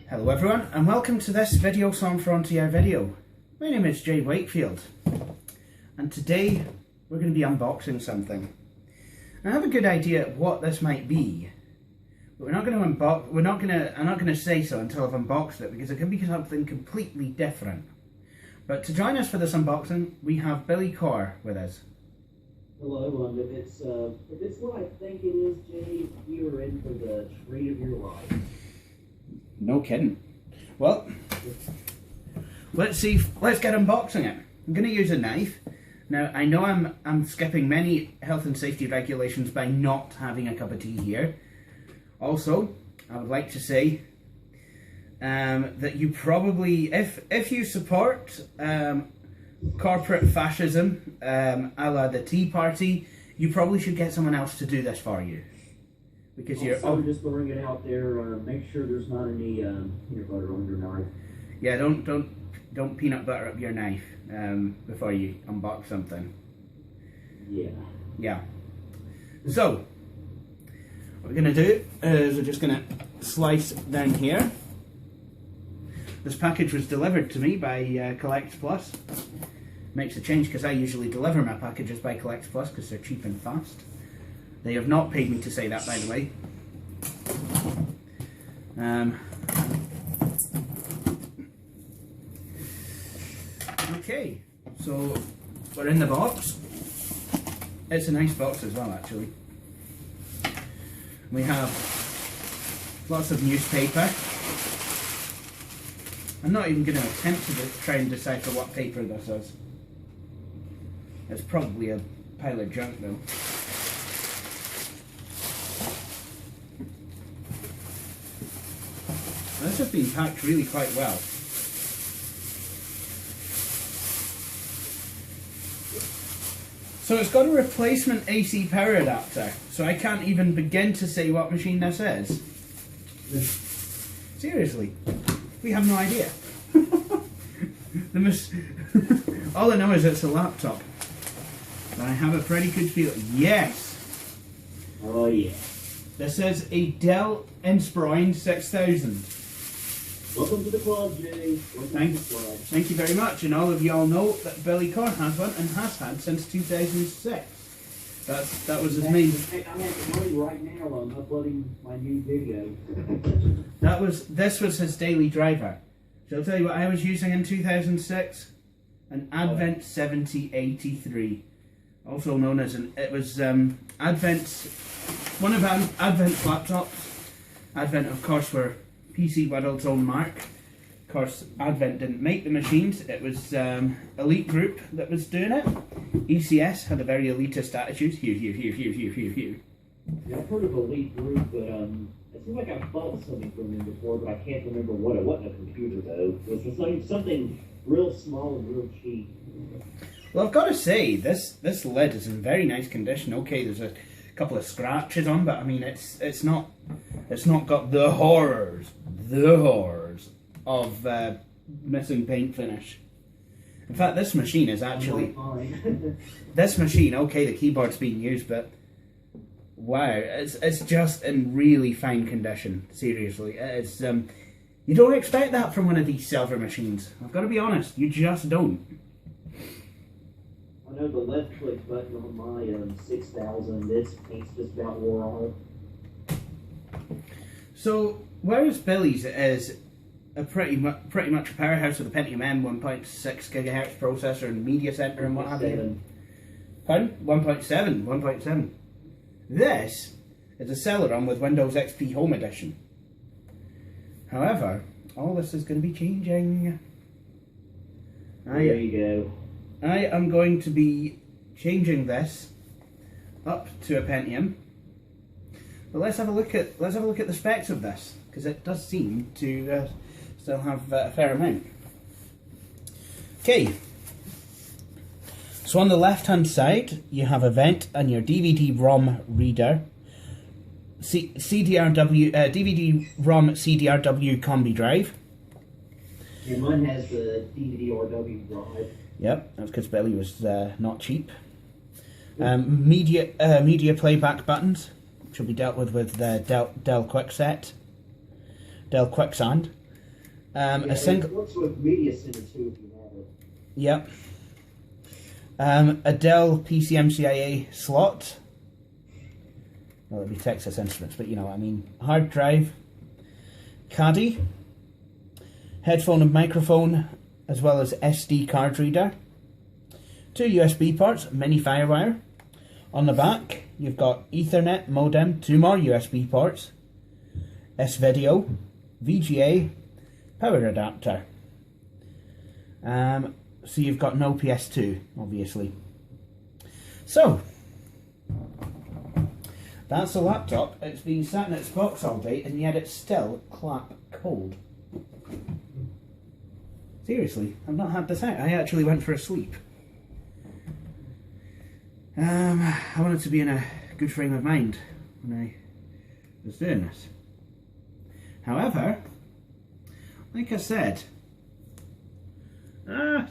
Hello everyone, and welcome to this Video Sans Frontier video. My name is Jay Wakefield, and today we're going to be unboxing something. I have a good idea of what this might be, but we're not going to unbox. I'm not going to say so until I've unboxed it, because it could be something completely different. But to join us for this unboxing, we have Billy Corr with us. Hello, if it's what I think it is, Jay, you are in for the treat of your life. No kidding. Well, let's get unboxing it. I'm going to use a knife. Now, I know I'm skipping many health and safety regulations by not having a cup of tea here. Also, I would like to say that you probably, if you support corporate fascism, a la the Tea Party, you probably should get someone else to do this for you. Because also, just throwing it out there, make sure there's not any peanut butter on your knife. Yeah, don't peanut butter up your knife before you unbox something. Yeah. Yeah. So, what we're going to do is we're just going to slice down here. This package was delivered to me by Collect Plus. Makes a change because I usually deliver my packages by Collect Plus because they're cheap and fast. They have not paid me to say that, by the way. Okay, so we're in the box. It's a nice box as well, actually. We have lots of newspaper. I'm not even going to attempt to try and decipher what paper this is. It's probably a pile of junk, though. This has been packed really quite well. So it's got a replacement AC power adapter, so I can't even begin to say what machine this is. Seriously, we have no idea. All I know is it's a laptop. But I have a pretty good feeling. Yes! Oh yeah. This is a Dell Inspiron 6000. Welcome to the club, Jay. Thank you very much. And all of y'all know that Billy Corr has one and has had since 2006. That was his main. I'm making money right now. I'm uploading my new video. This was his daily driver. Shall I tell you what I was using in 2006? An Advent 7083, also known as one of Advent's laptops. Advent, of course, were PC World's own mark. Of course, Advent didn't make the machines. It was Elite Group that was doing it. ECS had a very elitist attitude. Here. Yeah, I've heard of Elite Group, but it seems like I've bought something from them before, but I can't remember what. It wasn't a computer, though. It was something real small and real cheap. Well, I've got to say, this lid is in very nice condition. Okay, there's a couple of scratches on, but I mean, it's not got the horrors of missing paint finish. In fact, this machine is actually this machine. Okay, the keyboard's being used, but wow, it's just in really fine condition. Seriously, it's you don't expect that from one of these silver machines. I've got to be honest, you just don't. I know the left click button on my 6000, this paint's just about wore off. So, whereas Billy's is a pretty much a powerhouse with a Pentium M 1.6 GHz processor and media center and what have you. Pardon? 1.7. This is a Celeron with Windows XP Home Edition. However, all this is going to be changing. There you go. I am going to be changing this up to a Pentium. But let's have a look at the specs of this, because it does seem to still have a fair amount. Okay. So on the left-hand side, you have a vent and your DVD-ROM reader, DVD-ROM CDRW combi drive. Yeah, mine has the DVD-RW drive. Yep, that's because Billy was not cheap. Media playback buttons, which will be dealt with Dell Quicksand. A single. It works with Media Center too if you have it. Yep. A Dell PCMCIA slot. Well, it'd be Texas Instruments, but you know what I mean. Hard drive, caddy, headphone and microphone, as well as SD card reader. 2 USB ports, mini FireWire. On the back, you've got Ethernet modem, 2 more USB ports, S-Video, VGA, power adapter. So you've got no PS2, obviously. So, that's a laptop. It's been sat in its box all day, and yet it's still clap cold. Seriously, I've not had this out. I actually went for a sleep. I wanted to be in a good frame of mind when I was doing this. However, like I said,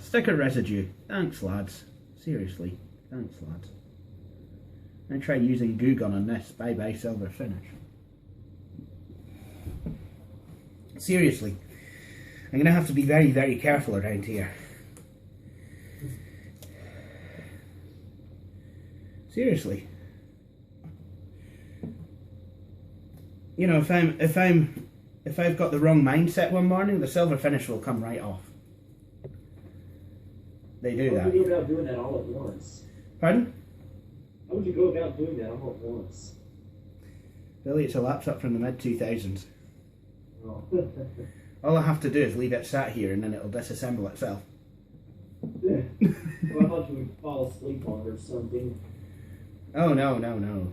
sticker residue. Thanks, lads. Seriously, thanks, lads. I tried using Goo Gun on this. Bye bye, silver finish. Seriously, I'm going to have to be very, very careful around here. Seriously. You know, if I've got the wrong mindset one morning, the silver finish will come right off. They do that. How would you go about doing that all at once? Pardon? How would you go about doing that all at once? Billy, it's a laptop from the mid-2000s. Oh. All I have to do is leave it sat here and then it'll disassemble itself. Well, I thought you would fall asleep on it or something. Oh no, no, no.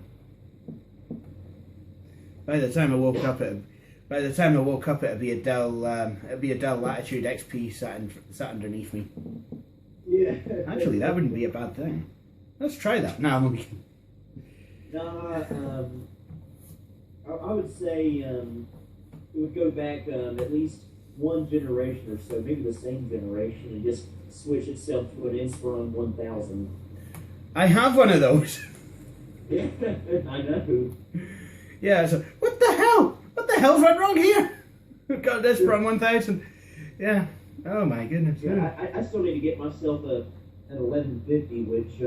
By the time I woke up, it'd be a Dell Latitude XP sat underneath me. Yeah. Actually, that wouldn't be a bad thing. Let's try that. No, I'm okay. No, I would say it would go back at least one generation or so, maybe the same generation, and just switch itself to an Inspiron 1000. I have one of those. Yeah, I know. Yeah, so, what the hell? What the hell's went wrong here? I've got this from 1000. Yeah. Oh my goodness. Yeah, I still need to get myself an 1150, which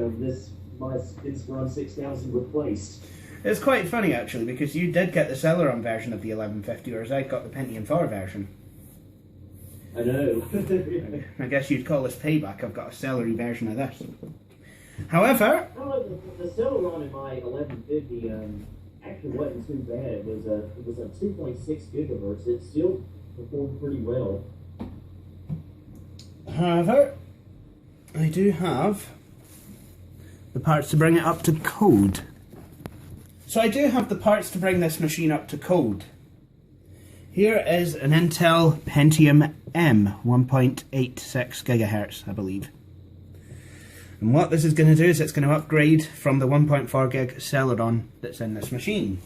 my Inspiron 6000 replaced. It's quite funny actually, because you did get the Celeron version of the 1150, whereas I got the Pentium 4 version. I know. I guess you'd call this payback. I've got a celery version of this. However, the Celeron in my 1150 actually wasn't too bad. It was a 2.6 gigahertz. It still performed pretty well. However, I do have the parts to bring it up to code. So I do have the parts to bring this machine up to code. Here is an Intel Pentium M, 1.86 gigahertz, I believe. And what this is going to do is it's going to upgrade from the 1.4 gig Celeron that's in this machine.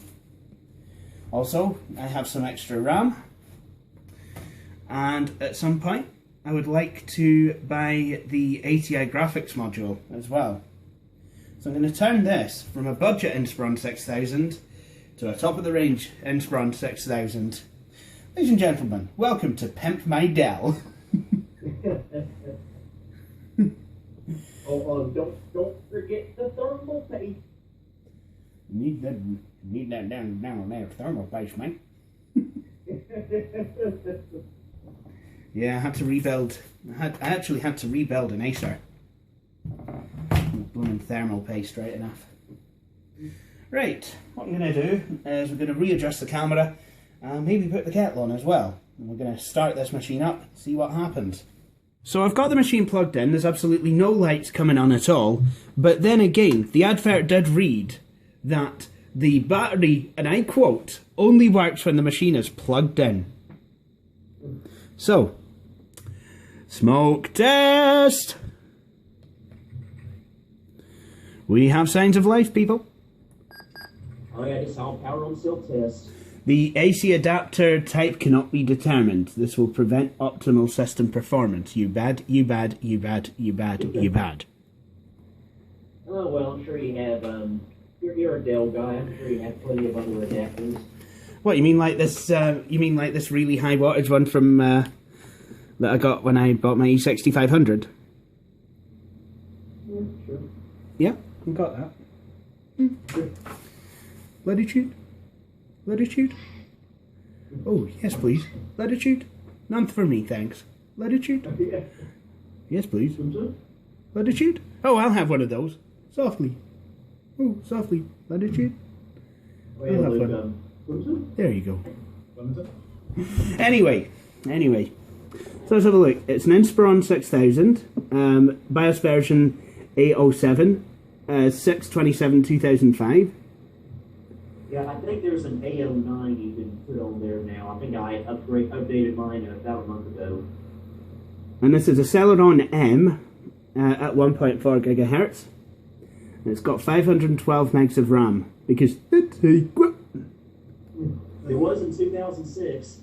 Also, I have some extra RAM. And at some point, I would like to buy the ATI graphics module as well. So I'm going to turn this from a budget Inspiron 6000 to a top of the range Inspiron 6000. Ladies and gentlemen, welcome to Pimp My Dell. Don't forget the thermal paste. Need that down there thermal paste, man. Yeah, I had to rebuild. I actually had to rebuild an Acer. Blooming thermal paste, right enough. Right, what I'm going to do is we're going to readjust the camera and maybe put the kettle on as well. And we're going to start this machine up, see what happens. So I've got the machine plugged in, there's absolutely no lights coming on at all, but then again, the advert did read that the battery, and I quote, only works when the machine is plugged in. So, smoke test! We have signs of life, people. Oh yeah, just all power on silk test. The AC adapter type cannot be determined. This will prevent optimal system performance. You bad, you bad, you bad, you bad, you bad. Oh well, I'm sure you have, you're a Dell guy, I'm sure you have plenty of other adapters. What, you mean like this, really high wattage one from, that I got when I bought my E6500? Yeah, sure. Yeah, I got that. Sure. Latitude? Latitude? Oh, yes please. Latitude? None for me, thanks. Latitude? Yeah. Yes please. Latitude? Oh, I'll have one of those. Softly. Oh, softly. Latitude? I'll have one. There you go. Anyway. So let's have a look. It's an Inspiron 6000, BIOS version 807, 6/27/2005. Yeah, I think there's an A09 you can put on there now. I think I updated mine about a month ago. And this is a Celeron M at 1.4 gigahertz. And it's got 512 megs of RAM because it's a It was in 2006.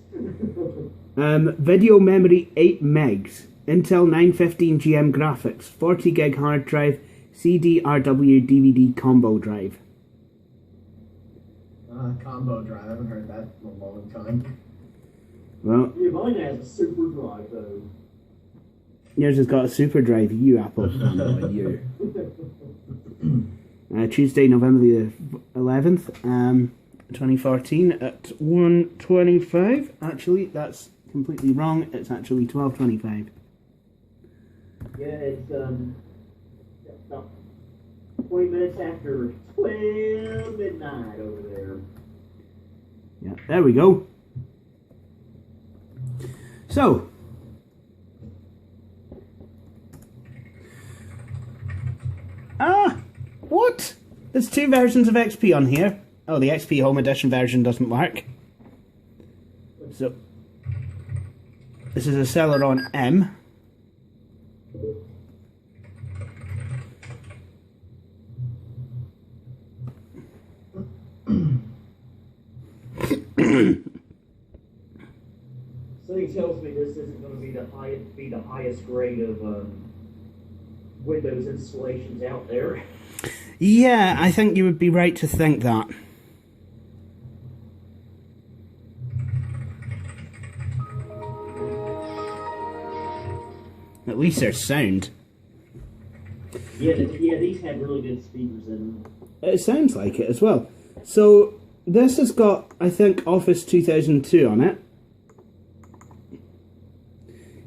video memory 8 megs, Intel 915 GM graphics, 40 gig hard drive, CD-RW DVD combo drive. Combo drive, I haven't heard that in a long time. Well, Yeah, mine has a super drive though. yours has got a super drive, you Apple fanboy, you. Tuesday, November the 11th, 2014 at 1:25. Actually, that's completely wrong. It's actually 12:25. Yeah, it's about 20 minutes after 12 midnight over there. Yeah, there we go. So, what? There's two versions of XP on here. Oh, the XP Home Edition version doesn't work. So, this is a Celeron M. Something tells me this isn't going to be the highest grade of Windows installations out there. Yeah, I think you would be right to think that. At least there's sound. Yeah, these have really good speakers in them. It sounds like it as well. So, this has got, I think, Office 2002 on it.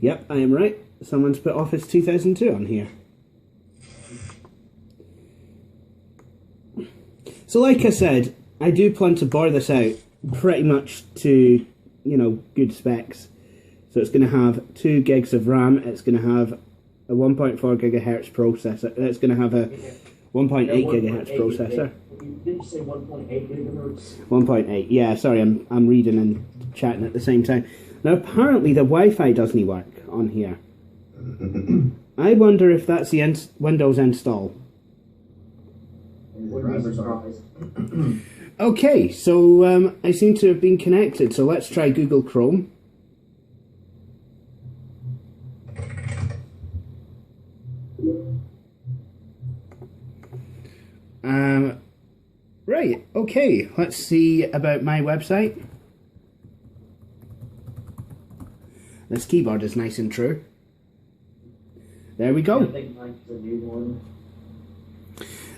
Yep, I am right. Someone's put Office 2002 on here. So like I said, I do plan to bore this out pretty much to, you know, good specs. So it's going to have 2 gigs of RAM, it's going to have a 1.4 gigahertz processor, it's going to have a 1.8 gigahertz processor. Didn't you say 1.8 gigahertz? 1.8, yeah, sorry, I'm reading and chatting at the same time. Now apparently the Wi-Fi doesn't work on here. I wonder if that's the Windows install. Okay, so I seem to have been connected, so let's try Google Chrome. Right, okay, let's see about my website. This keyboard is nice and true. There we go. I think mine's a new one.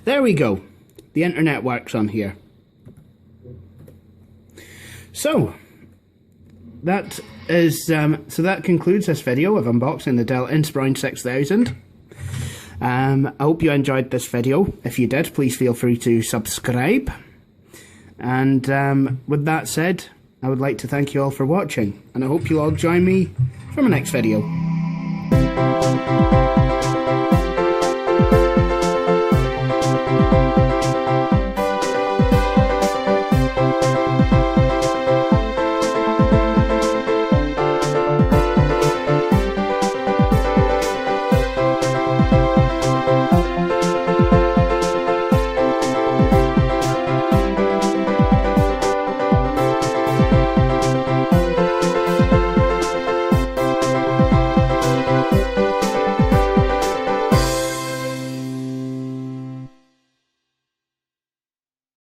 There we go. The internet works on here. So that is so that concludes this video of unboxing the Dell Inspiron 6000. I hope you enjoyed this video. If you did, please feel free to subscribe. And with that said, I would like to thank you all for watching, and I hope you'll all join me for my next video. Bye.